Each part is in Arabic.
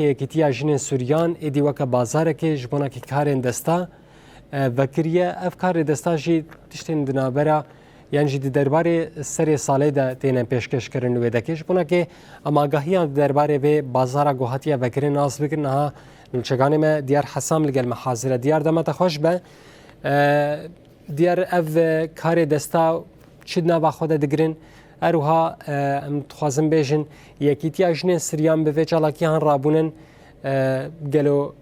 یکیتیا جن سوریان ادی وک بازار که جبنا که کارن دستا وکریه افکار دستا جی تشتین دنابرا یعنی جدی درباره سری ساله ده تینن پیشکش کردن و دکش بنا که آماگاهیان درباره به بازار گوهاتیا وکرین ناس بکرن ها نچگانی ما دیار حسام لگل محاضره دیار دمت خوش به دیار اف کار دستا چدنا با خود دگرن اروها متخازم بیشن یکیتیا جن سریان به وجالاکی هن رابونن گلو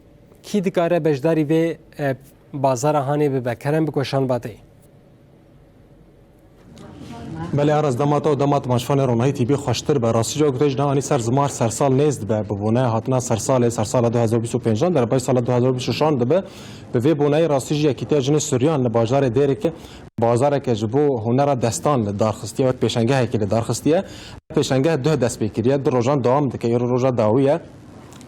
کی دکاره بجداری به بازار هانی به بکرن بکشان باتی. بله ارز دمات و دمات ماشفان رونایی تیبی خوشتر به راستی جو گفتش نه سر زمار سر سال نیست به بونه هاتنا سر سال 2025 در پای سال 2026 به وی بونه راستی یکیتیا جن سریان بازار دیره که بازار که جبو هنر دستان دارخستیه و پیشنگاه که دارخستیه پیشنگاه دو دست بکریه در روزان دوام دکه یه روزا داویه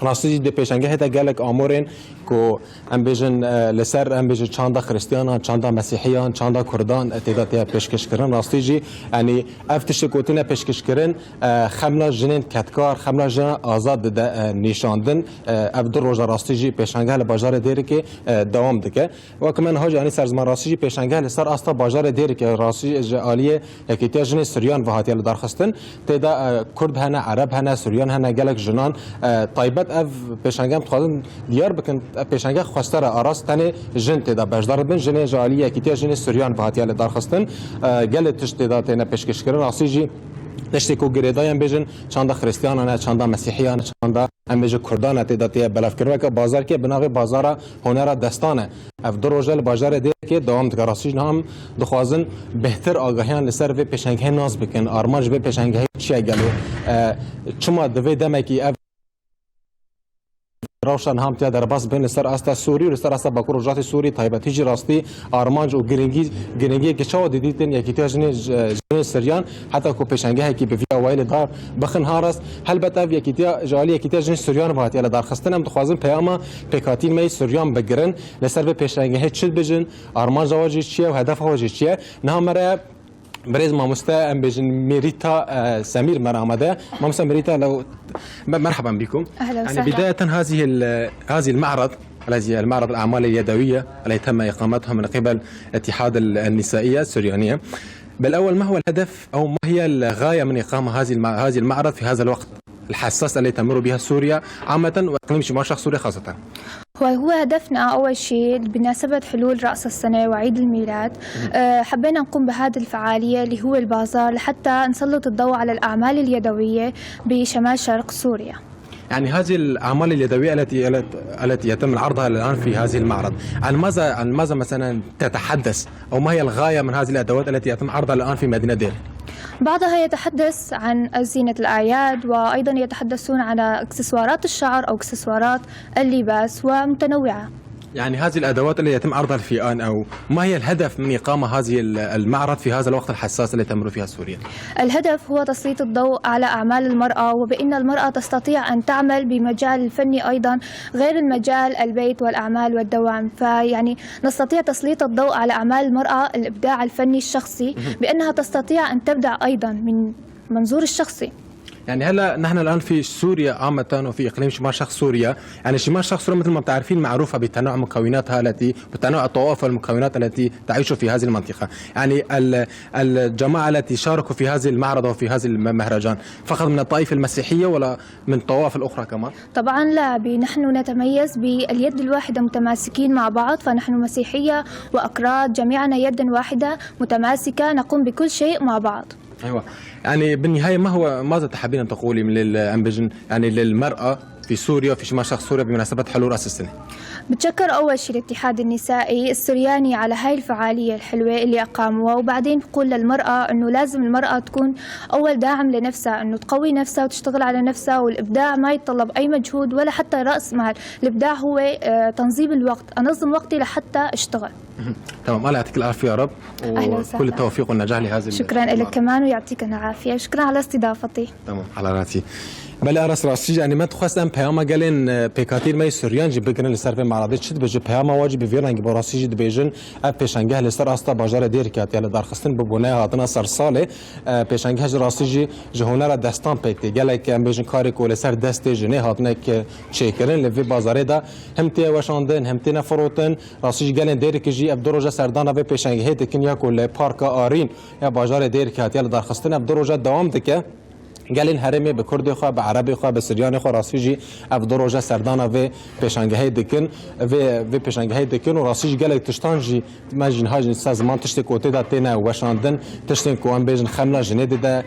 راستی د پیشنگاه تا گلک آمورین کو ام بیژن لسر ام بیژن چاندا خریستیان چاندا مسیحیان چاندا کردان تعداد پیشکش کردن راستی جی یعنی افتش کوتونه پیشکش کردن خملا جنین کتکار خملا جن آزاد د نشاندن افدر روز راستی جی پیشنگاه بازار دیره که دوام دکه و کمان ها یعنی سرزمان راستی جی پیشنگاه لسر استا بازار دیره که راستی عالیه یکیتیا جن سریان و هاتیل درخواستن تعداد کرد هنه عرب هنه سریان هنه گلک جنان طیبت اف پیشنگاه خواهد دیار بکن پیشنگاه خواستار آراست تنه جن تدا بجدار بن جن جالیه کیتیا جن سریان و هاتیال دارخستن گل تشت تدا تنه پیشکش کردن آسیجی دشتی کو گریدایم بیژن چند خریستیان نه چند مسیحیان چند ام بیژن کردان تدا تی بلاف کردن که بازار که بناغ بازار هنر دستانه اف دروجل بازار دی که دوام دراسی نام دخوازن بهتر آگاهیان لسر و پیشنگاه ناز بکن آرمانج به پیشنگاه چی گلو چما دوی دمکی روشن هم تیا در باز بین سر استا سوری و سر استا باکو روجات سوری تایبتی جی راستی آرمانج و گرینگی که چاو دیدین یکیتیا جن سریان حتی کو پیشنگاه کی به ویا وایل دار بخن هارست البته یکیتیا جالی یکیتیا جن سریان بهات یلا دار خستنم دخوازم پیاما پیکاتین می سریان بگرن لسر به پیشنگاه چل بجن آرمانج واجی چیه و هدف واجی چیه نه مره بريز ماموستا ام بيجن ميريتا سمير مرامده ماموستا ميريتا لو مرحبا بكم. اهلا وسهلا. يعني بدايه هذه المعرض الذي المعرض الاعمال اليدويه التي تم اقامتها من قبل اتحاد النسائيه السريانيه. بالاول ما هو الهدف او ما هي الغايه من اقامه هذه المعرض في هذا الوقت الحساس الذي تمر بها سوريا عامه واقليم شمال شرق سوريا خاصه؟ هو هدفنا أول شيء بمناسبة حلول رأس السنة وعيد الميلاد حبينا نقوم بهذه الفعالية اللي هو البازار لحتى نسلط الضوء على الأعمال اليدوية بشمال شرق سوريا. يعني هذه الأعمال اليدوية التي يتم عرضها الآن في هذه المعرض عن ماذا مثلا تتحدث أو ما هي الغاية من هذه الأدوات التي يتم عرضها الآن في مدينة دير؟ بعضها يتحدث عن زينة الأعياد وأيضا يتحدثون عن إكسسوارات الشعر أو إكسسوارات اللباس ومتنوعة. يعني هذه الأدوات التي يتم عرضها في الآن أو ما هي الهدف من إقامة هذه المعرض في هذا الوقت الحساس الذي تمر فيها سوريا؟ الهدف هو تسليط الضوء على أعمال المرأة وبأن المرأة تستطيع أن تعمل بمجال الفني أيضا غير المجال البيت والأعمال والدوام، فيعني نستطيع تسليط الضوء على أعمال المرأة الإبداع الفني الشخصي بأنها تستطيع أن تبدع أيضا من منظور الشخصي. يعني هلا نحن الان في سوريا عامه وفي اقليم شمال شرق سوريا، يعني شمال شرق سوريا مثل ما بتعرفين معروفه بتنوع مكوناتها بتنوع الطوائف والمكونات التي تعيش في هذه المنطقه، يعني الجماعه التي شاركوا في هذه المعرض وفي هذه المهرجان فقط من الطائفه المسيحيه ولا من الطوائف الاخرى كمان؟ طبعا لا، نحن نتميز باليد الواحده متماسكين مع بعض، فنحن مسيحيه واكراد جميعنا يد واحده متماسكه نقوم بكل شيء مع بعض. ايوه، يعني بالنهايه ماذا تحبين ان تقولي يعني للمراه في سوريا وفي شمال شرق سوريا بمناسبه حلول راس السنه؟ بتشكر أول شيء الاتحاد النسائي السرياني على هاي الفعالية الحلوة اللي أقاموها، وبعدين بقول للمرأة أنه لازم المرأة تكون أول داعم لنفسها، أنه تقوي نفسها وتشتغل على نفسها، والإبداع ما يتطلب أي مجهود ولا حتى رأس مال، الإبداع هو تنظيم الوقت، أنظم وقتي لحتى أشتغل. تمام، الله يعطيك العافية يا رب وكل التوفيق والنجاح لهذه. شكرا لك كمان ويعطيك العافية، شكرا على استضافتي. تمام، على راسي. بله ارس راستی یعنی من خواستم پیام گلین پیکاتیر می سوریان جی بگرن لسر به معرض چت بجه پیام واجب بیرنگ با راستی جی بیژن اف پیشنگه لسر استا بازار دیر کات یعنی درخواستن به بونه هاتنا سر سال پیشنگه راستی جی جهونه را دستان پکتی گلک ام بیژن کاری کول سر دست جنه هاتنا که چیکرن لوی بازار دا هم تی وشاندن هم تی نفروتن راستی جی گلین دیر که جی اب دروجه سردان و پیشنگه دکن یا کول پارک آرین یا بازار دیر کات یعنی درخواستن اب دروجه دوام دکه گلین هرمی به کردی خو به عربی خو به سریانی خو راستی جی اف دو روزه سردان و پیشنگه دکن و پیشنگه دکن و راستی گل تشتان جی ماجین هاجن سازمان تشت کوته دا تنه وشاندن تشتن کوان بیژن خملا جنه ده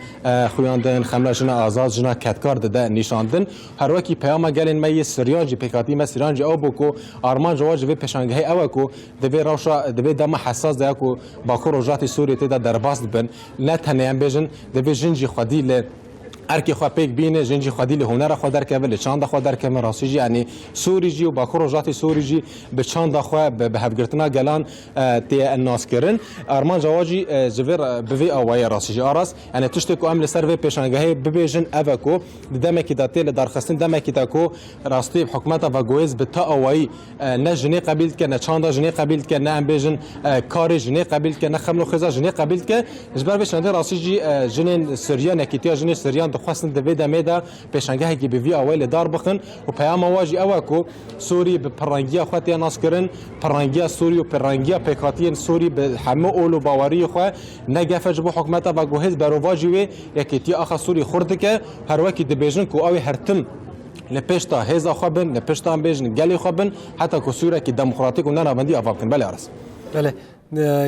خویاندن خملا جنا آزاد جنا کتکار ده نشاندن هر وکی پیام گلین می سریان جی پیکاتی ما سریان جی او بکو آرمان جواج و پیشنگه او کو ده روشا ده دم حساس ده کو باکو روجات سوریه ده درباست بن نه تنه بیژن ده جنجی خدی ل ارکی خو پیک بینه جنجی خودی له هنر خو در کول چاند خو در کم راسیجی یعنی سوریجی و باکو جاتی سوریجی به چاند خو به هفگرتنا گلان تی الناس کرن ارمان جواجی جویر بوی اوای راسیجی آراس یعنی تشت کو عمل سر و پیشنگاهی ببیجن اوکو دمه کی داتل درخواستن دمه کی تاکو راستی حکومت و گویز به تا اوای نه جنی قبیل که نه چاند جنی قبیل که نه ام بیجن کار جنی قبیل که نه خملو خزا جنی قبیل که جبر بشنده راسیجی جنین سریان کیتیا جنی سریان خواستن دوی دمیدا پیشنگاهی که به وی اول دار بخن و پیام واجی اوکو سوری به پرنگیا خاطی ناس کرن پرنگیا سوری و پرنگیا پیکاتین سوری به همه اولو باوری خو نگفج به حکومت و گوهز برواجی و یکیتی اخ سوری خورد که هر وکی د بیژن کو او هرتم لپشتا هزا خوبن لپشتا ام بیژن گلی خوبن حتی کو سوره کی دموکراتیک و نه راوندی افاقن بله ارس بله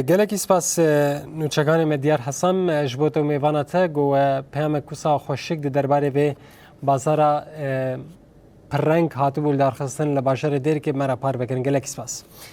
گلکی سپاس نوچگان مدیار حسام جبوت و میوانته گو پیام کوسا خوشک درباره به بازار پرنگ هاتو بول درخواستن لباشر دیر که مرا پار بکن گلکی سپاس